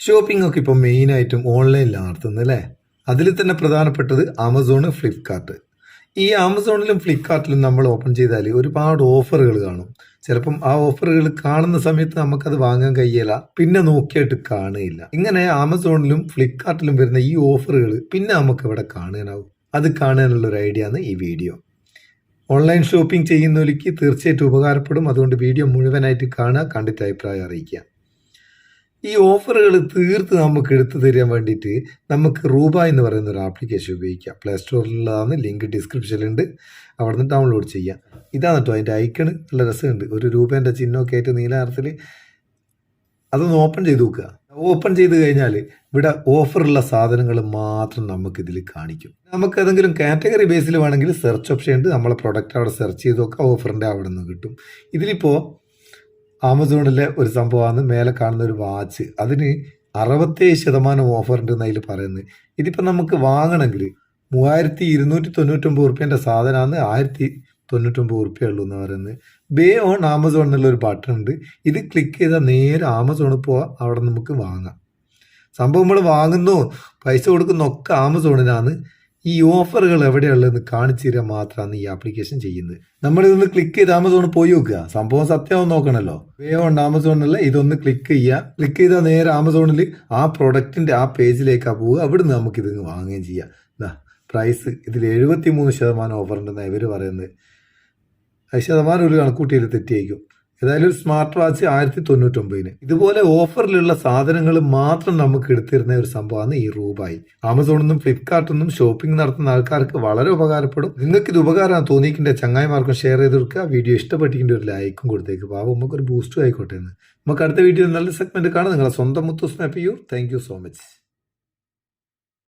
Shopping ഒക്കെ ഇപ്പോൾ മെയിനായിട്ടും ഓൺലൈനിലാണ് നടത്തുന്നത് അല്ലേ? അതിൽ തന്നെ പ്രധാനപ്പെട്ടത് ആമസോൺ, ഫ്ലിപ്കാർട്ട്. ഈ ആമസോണിലും ഫ്ലിപ്കാർട്ടിലും നമ്മൾ ഓപ്പൺ ചെയ്താൽ ഒരുപാട് ഓഫറുകൾ കാണും. ചിലപ്പം ആ ഓഫറുകൾ കാണുന്ന സമയത്ത് നമുക്കത് വാങ്ങാൻ കഴിയില്ല, പിന്നെ നോക്കിയിട്ട് കാണുകയില്ല. ഇങ്ങനെ ആമസോണിലും ഫ്ലിപ്കാർട്ടിലും വരുന്ന ഈ ഓഫറുകൾ പിന്നെ നമുക്ക് ഇവിടെ കാണാനാവും. അത് കാണാനുള്ള ഒരു ഐഡിയ ആണ് ഈ വീഡിയോ. ഓൺലൈൻ ഷോപ്പിംഗ് ചെയ്യുന്നവർക്ക് തീർച്ചയായിട്ടും ഉപകാരപ്പെടും. അതുകൊണ്ട് വീഡിയോ മുഴുവനായിട്ട് കാണുക, കണ്ടിട്ട് അഭിപ്രായം അറിയിക്കുക. ഈ ഓഫറുകൾ തീർത്ത് നമുക്ക് എടുത്തു തരാൻ വേണ്ടിയിട്ട് നമുക്ക് റൂബ എന്ന് പറയുന്ന ഒരു ആപ്ലിക്കേഷൻ ഉപയോഗിക്കാം. പ്ലേ സ്റ്റോറിലുള്ളതാണ്, ലിങ്ക് ഡിസ്ക്രിപ്ഷനിലുണ്ട്. അവിടെ നിന്ന് ഡൗൺലോഡ് ചെയ്യാം. ഇതാണ് കേട്ടോ അതിൻ്റെ ഐക്കണ്. നല്ല രസമുണ്ട്, ഒരു രൂപേൻ്റെ ചിഹ്നമൊക്കെ ആയിട്ട് നീല നിറത്തിൽ. അതൊന്ന് ഓപ്പൺ ചെയ്ത് നോക്കുക. ഓപ്പൺ ചെയ്ത് കഴിഞ്ഞാൽ ഇവിടെ ഓഫറുള്ള സാധനങ്ങൾ മാത്രം നമുക്കിതിൽ കാണിക്കും. നമുക്ക് ഏതെങ്കിലും കാറ്റഗറി ബേസിൽ വേണമെങ്കിൽ സെർച്ച് ഓപ്ഷൻ ഉണ്ട്. നമ്മളെ പ്രൊഡക്റ്റ് അവിടെ സെർച്ച് ചെയ്ത് നോക്കുക, ഓഫറിൻ്റെ അവിടെ നിന്ന് കിട്ടും. ഇതിലിപ്പോൾ ആമസോണിലെ ഒരു സംഭവമാണ് മേലെ കാണുന്ന ഒരു വാച്ച്. അതിന് 67% ഓഫർ ഉണ്ടെന്ന് അതിൽ പറയുന്നത്. ഇതിപ്പോൾ നമുക്ക് വാങ്ങണമെങ്കിൽ 3299 സാധനമാണ് 1099 ഉള്ളൂ എന്ന് പറയുന്നത്. ബേ ഓൺ ആമസോൺ എന്നുള്ളൊരു ബട്ടൺ ഉണ്ട്. ഇത് ക്ലിക്ക് ചെയ്താൽ നേരെ ആമസോണിൽ പോവാം, അവിടെ നമുക്ക് വാങ്ങാം. സംഭവം നമ്മൾ വാങ്ങുന്നു, പൈസ കൊടുക്കുന്നൊക്കെ ആമസോണിനാണ്. ഈ ഓഫറുകൾ എവിടെയുള്ളതെന്ന് കാണിച്ചു തരാൻ മാത്രമാണ് ഈ ആപ്ലിക്കേഷൻ ചെയ്യുന്നത്. നമ്മളിതൊന്ന് ക്ലിക്ക് ചെയ്ത് ആമസോണിൽ പോയി നോക്കുക. സംഭവം സത്യമാവും നോക്കണമല്ലോ. വേഗം ആമസോണിൽ ഇതൊന്ന് ക്ലിക്ക് ചെയ്യുക. ക്ലിക്ക് ചെയ്താൽ നേരെ ആമസോണിൽ ആ പ്രൊഡക്റ്റിൻ്റെ ആ പേജിലേക്കാണ് പോവുക. അവിടുന്ന് നമുക്കിത് വാങ്ങുകയും ചെയ്യാം. പ്രൈസ് ഇതിൽ 73% ഓഫർ ഉണ്ടെന്നാണ് ഇവർ പറയുന്നത്. 5% ഒരു കണക്കൂട്ടിയിൽ തെറ്റിയേക്കും. ഏതായാലും ഒരു സ്മാർട്ട് വാച്ച് 1099. ഇതുപോലെ ഓഫറിലുള്ള സാധനങ്ങൾ മാത്രം നമുക്ക് എടുത്തിരുന്ന ഒരു സംഭവമാണ് ഈ റൂബായി. ആമസോണിൽ നിന്നും ഫ്ലിപ്കാർട്ടിൽ നിന്നും ഷോപ്പിംഗ് നടത്തുന്ന ആൾക്കാർക്ക് വളരെ ഉപകാരപ്പെടും. നിങ്ങൾക്ക് ഇത് ഉപകാരമാണ് തോന്നിക്കിൻ്റെ ചങ്ങായിമാർക്കും ഷെയർ ചെയ്ത് കൊടുക്കുക. വീഡിയോ ഇഷ്ടപ്പെട്ടിട്ടുണ്ട് ഒരു ലൈക്കും കൊടുത്തേക്ക്. പാവം നമുക്കൊരു ബൂസ്റ്റും ആയിക്കോട്ടെ എന്ന്. നമുക്ക് അടുത്ത വീഡിയോ നല്ല സെഗ്മെന്റ് കാണാം. നിങ്ങളെ സ്വന്തം Muthus Meppayur. Thank you so much.